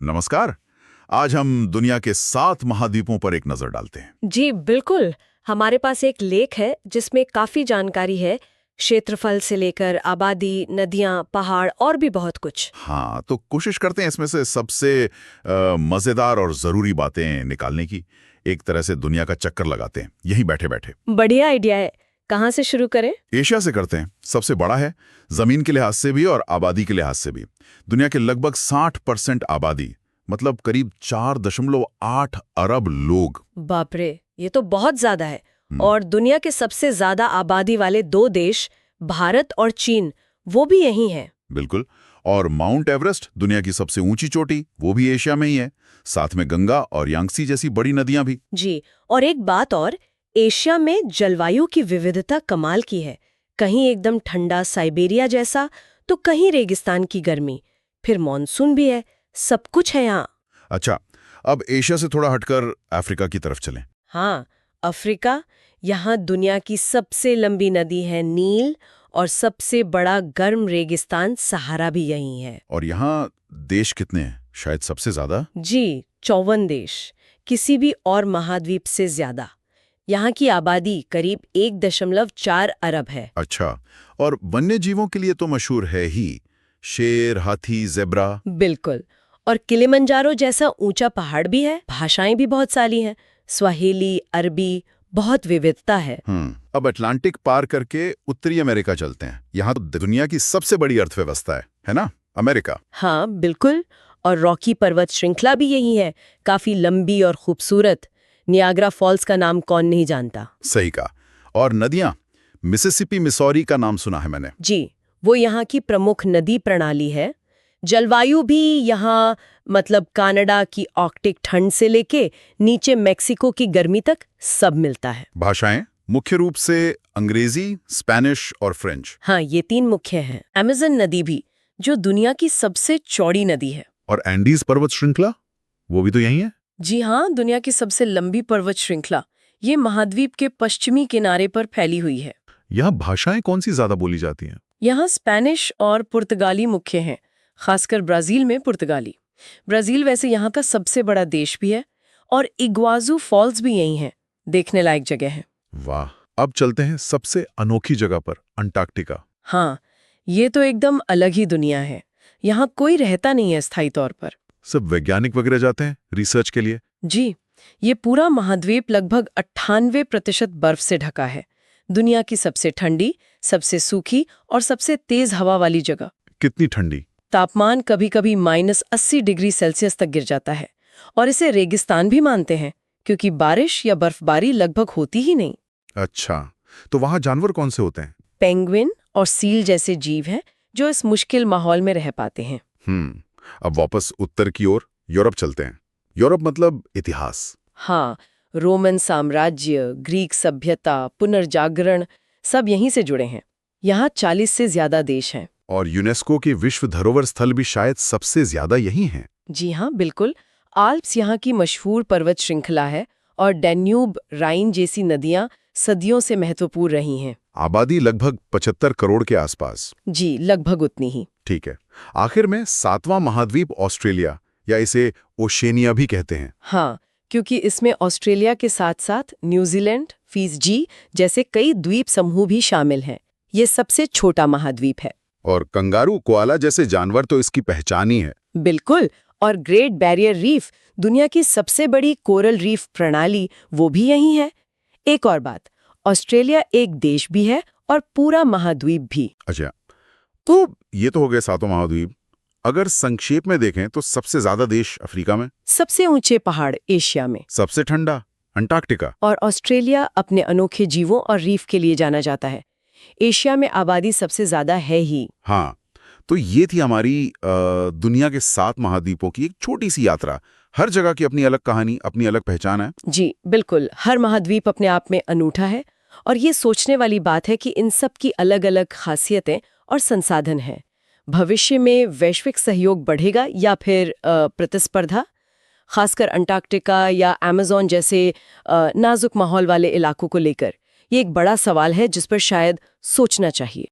नमस्कार। आज हम दुनिया के 7 महाद्वीपों पर एक नजर डालते हैं। जी बिल्कुल। हमारे पास एक लेख है जिसमें काफी जानकारी है, क्षेत्रफल से लेकर आबादी, नदियां, पहाड़ और भी बहुत कुछ। हाँ, तो कोशिश करते हैं इसमें से सबसे मजेदार और जरूरी बातें निकालने की। एक तरह से दुनिया का चक्कर लगाते हैं यहीं बैठे बैठे। बढ़िया आइडिया है। कहाँ से शुरू करें? एशिया से करते हैं। सबसे बड़ा है, जमीन के लिहाज से भी और आबादी के लिहाज से भी। दुनिया के लगभग 60% आबादी, मतलब करीब 4.8 अरब लोग। बाप रे, ये तो बहुत ज्यादा है। हम्म। और दुनिया के सबसे ज्यादा आबादी वाले 2 देश, भारत और चीन, वो भी यही हैं। बिल्कुल। और माउंट एवरेस्ट, दुनिया की सबसे ऊंची चोटी, वो भी एशिया में ही है। साथ में गंगा और यांगसी जैसी बड़ी नदियां भी। जी, और एक बात और, एशिया में जलवायु की विविधता कमाल की है। कहीं एकदम ठंडा साइबेरिया जैसा, तो कहीं रेगिस्तान की गर्मी, फिर मॉनसून भी है। सब कुछ है यहाँ। अच्छा, अब एशिया से थोड़ा हटकर अफ्रीका की तरफ चलें। हाँ, अफ्रीका। यहाँ दुनिया की सबसे लंबी नदी है नील, और सबसे बड़ा गर्म रेगिस्तान सहारा भी यहीं है। और यहाँ देश कितने हैं? शायद सबसे ज्यादा। जी, 54 देश, किसी भी और महाद्वीप से ज्यादा। यहाँ की आबादी करीब 1.4 अरब है। अच्छा, और वन्य जीवों के लिए तो मशहूर है ही। शेर, हाथी, जेब्रा। बिल्कुल। और किलिमंजारो जैसा ऊंचा पहाड़ भी है। भाषाएं भी बहुत सारी हैं, स्वाहिली, अरबी, बहुत विविधता है। अब अटलांटिक पार करके उत्तरी अमेरिका चलते हैं। यहाँ तो दुनिया की सबसे बड़ी अर्थव्यवस्था है ना? अमेरिका। हाँ बिल्कुल। और रॉकी पर्वत श्रृंखला भी यही है, काफी लंबी और खूबसूरत। नियाग्रा फॉल्स का नाम कौन नहीं जानता। सही कहा। और नदियां, मिसिसिपी, मिसौरी का नाम सुना है मैंने। जी, वो यहाँ की प्रमुख नदी प्रणाली है। जलवायु भी यहाँ, मतलब कनाडा की आर्कटिक ठंड से लेके नीचे मेक्सिको की गर्मी तक सब मिलता है। भाषाएं मुख्य रूप से अंग्रेजी, स्पेनिश और फ्रेंच। हाँ, ये 3 मुख्य हैं। अमेज़न नदी भी, जो दुनिया की सबसे चौड़ी नदी है। और एंडीज पर्वत श्रृंखला, वो भी तो यही है। जी हाँ, दुनिया की सबसे लंबी पर्वत श्रृंखला, ये महाद्वीप के पश्चिमी किनारे पर फैली हुई है। यहाँ भाषाएं कौन सी ज्यादा बोली जाती हैं? यहाँ स्पेनिश और पुर्तगाली मुख्य हैं, खासकर ब्राजील में पुर्तगाली। ब्राजील वैसे यहाँ का सबसे बड़ा देश भी है, और इग्वाजू फॉल्स भी यही हैं, देखने लायक जगह है। वाह। अब चलते हैं सबसे अनोखी जगह पर, अंटार्कटिका। हाँ, ये तो एकदम अलग ही दुनिया है। यहाँ कोई रहता नहीं है स्थायी तौर पर। सब वैज्ञानिक वगैरह जाते हैं रिसर्च के लिए। जी, ये पूरा महाद्वीप लगभग 98% बर्फ से ढका है। दुनिया की सबसे ठंडी, सबसे सूखी और सबसे तेज हवा वाली जगह। कितनी ठंडी? तापमान कभी-कभी -80 डिग्री सेल्सियस तक गिर जाता है, और इसे रेगिस्तान भी मानते हैं, क्योंकि बारिश या बर्फबारी लगभग होती ही नहीं। अच्छा, तो वहाँ जानवर कौन से होते हैं? पेंगुइन और सील जैसे जीव हैं जो इस मुश्किल माहौल में रह पाते हैं। अब वापस उत्तर की ओर, यूरोप चलते हैं। यूरोप मतलब इतिहास। हाँ, रोमन साम्राज्य, ग्रीक सभ्यता, पुनर्जागरण, सब यहीं से जुड़े हैं। यहाँ 40 से ज्यादा देश हैं। और यूनेस्को के विश्व धरोहर स्थल भी शायद सबसे ज्यादा यही हैं। जी हाँ बिल्कुल। आल्प्स यहाँ की मशहूर पर्वत श्रृंखला है, और डैन्यूब, राइन जैसी नदियाँ सदियों से महत्वपूर्ण रही हैं। आबादी लगभग 75 करोड़ के आसपास। जी, लगभग उतनी ही। ठीक है। आखिर में 7वां महाद्वीप ऑस्ट्रेलिया, या इसे ओशेनिया भी कहते हैं। हाँ, क्योंकि इसमें ऑस्ट्रेलिया के साथ साथ न्यूजीलैंड, फिजी जैसे कई द्वीप समूह भी शामिल हैं। ये सबसे छोटा महाद्वीप है। और कंगारू, कोआला जैसे जानवर तो इसकी पहचान ही है। बिल्कुल। और ग्रेट बैरियर रीफ, दुनिया की सबसे बड़ी कोरल रीफ प्रणाली, वो भी यही है। एक और बात, ऑस्ट्रेलिया एक देश भी है और पूरा महाद्वीप भी। अच्छा, तो ये तो हो गए 7 महाद्वीप। अगर संक्षेप में देखें तो सबसे ज्यादा देश अफ्रीका में, सबसे ऊंचे पहाड़ एशिया में, सबसे ठंडा अंटार्कटिका, और ऑस्ट्रेलिया अपने अनोखे जीवों और रीफ के लिए जाना जाता है। एशिया में आबादी सबसे ज्यादा है ही। हाँ, तो ये थी हमारी दुनिया के 7 महाद्वीपों की एक छोटी सी यात्रा। हर जगह की अपनी अलग कहानी, अपनी अलग पहचान है। जी बिल्कुल, हर महाद्वीप अपने आप में अनूठा है, और ये सोचने वाली बात है कि इन सब की अलग अलग खासियतें और संसाधन हैं। भविष्य में वैश्विक सहयोग बढ़ेगा या फिर प्रतिस्पर्धा, खासकर अंटार्कटिका या अमेज़न जैसे नाजुक माहौल वाले इलाकों को लेकर? ये एक बड़ा सवाल है जिस पर शायद सोचना चाहिए।